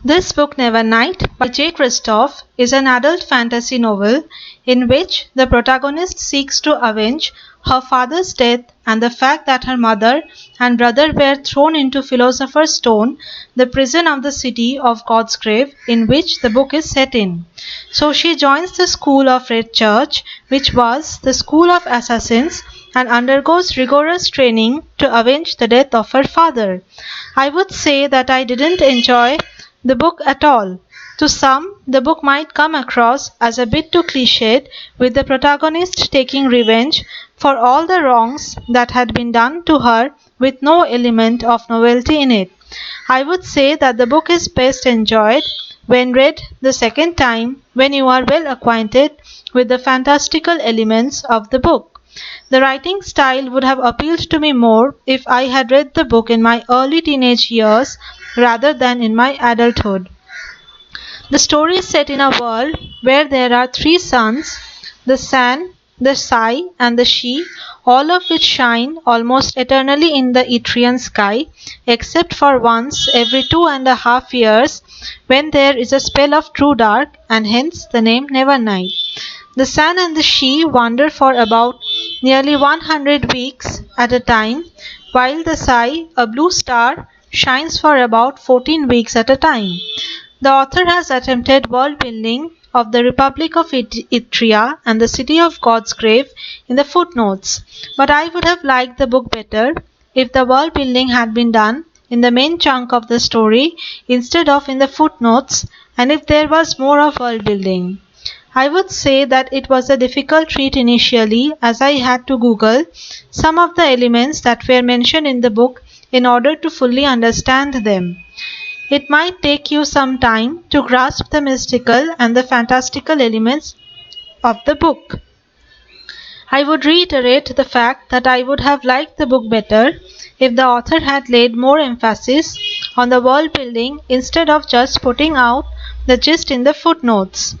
This book, Nevernight, by J. Christoph, is an adult fantasy novel in which the protagonist seeks to avenge her father's death and the fact that her mother and brother were thrown into Philosopher's Stone, the prison of the city of Godsgrave, in which the book is set in. So she joins the School of Red Church, which was the school of assassins, and undergoes rigorous training to avenge the death of her father. I would say that I didn't enjoy the book at all. To some, the book might come across as a bit too cliched, with the protagonist taking revenge for all the wrongs that had been done to her with no element of novelty in it. I would say that the book is best enjoyed when read the second time, when you are well acquainted with the fantastical elements of the book. The writing style would have appealed to me more if I had read the book in my early teenage years rather than in my adulthood. The story is set in a world where there are three suns, the San, the Sai, and the She, all of which shine almost eternally in the Etrian sky, except for once every 2.5 years when there is a spell of true dark, and hence the name Nevernight. The Sun and the She wander for about nearly 100 weeks at a time, while the Sai, a blue star, shines for about 14 weeks at a time. The author has attempted world building of the Republic of Itria and the city of Godsgrave in the footnotes, but I would have liked the book better if the world building had been done in the main chunk of the story instead of in the footnotes, and if there was more of world building. I would say that it was a difficult read initially, as I had to Google some of the elements that were mentioned in the book in order to fully understand them. It might take you some time to grasp the mystical and the fantastical elements of the book. I would reiterate the fact that I would have liked the book better if the author had laid more emphasis on the world building instead of just putting out the gist in the footnotes.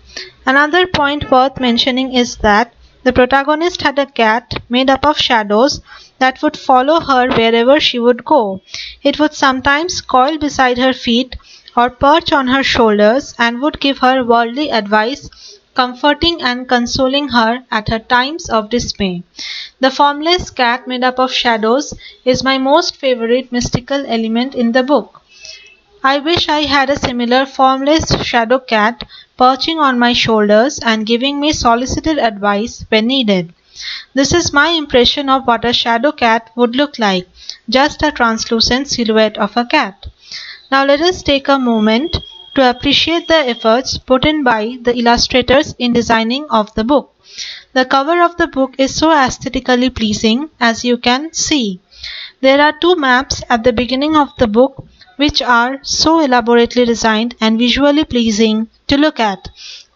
Another point worth mentioning is that the protagonist had a cat made up of shadows that would follow her wherever she would go. It would sometimes coil beside her feet or perch on her shoulders and would give her worldly advice, comforting and consoling her at her times of dismay. The formless cat made up of shadows is my most favorite mystical element in the book. I wish I had a similar formless shadow cat perching on my shoulders and giving me solicited advice when needed. This is my impression of what a shadow cat would look like, just a translucent silhouette of a cat. Now let us take a moment to appreciate the efforts put in by the illustrators in designing of the book. The cover of the book is so aesthetically pleasing, as you can see. There are two maps at the beginning of the book which are so elaborately designed and visually pleasing to look at.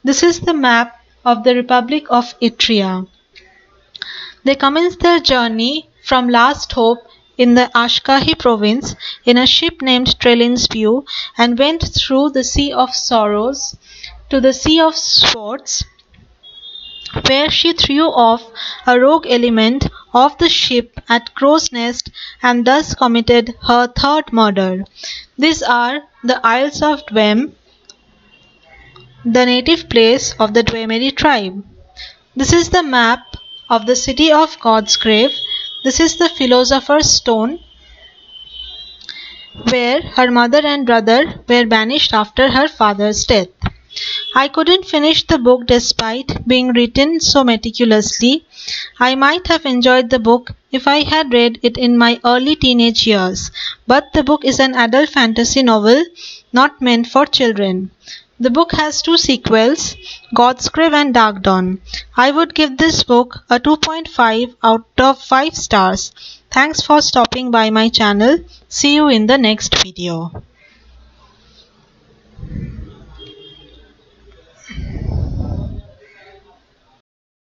This is the map of the Republic of Itria. They commenced their journey from Last Hope in the Ashkahi province in a ship named Trelin's View and went through the Sea of Sorrows to the Sea of Swords, where she threw off a rogue element of the ship at Crow's Nest and thus committed her third murder. These are the Isles of Dwem, the native place of the Dwemeri tribe. This is the map of the city of Godsgrave. This is the Philosopher's Stone, where her mother and brother were banished after her father's death. I couldn't finish the book despite being written so meticulously. I might have enjoyed the book if I had read it in my early teenage years, but the book is an adult fantasy novel not meant for children. The book has two sequels, Godsgrave and Dark Dawn. I would give this book a 2.5 out of 5 stars. Thanks for stopping by my channel. See you in the next video.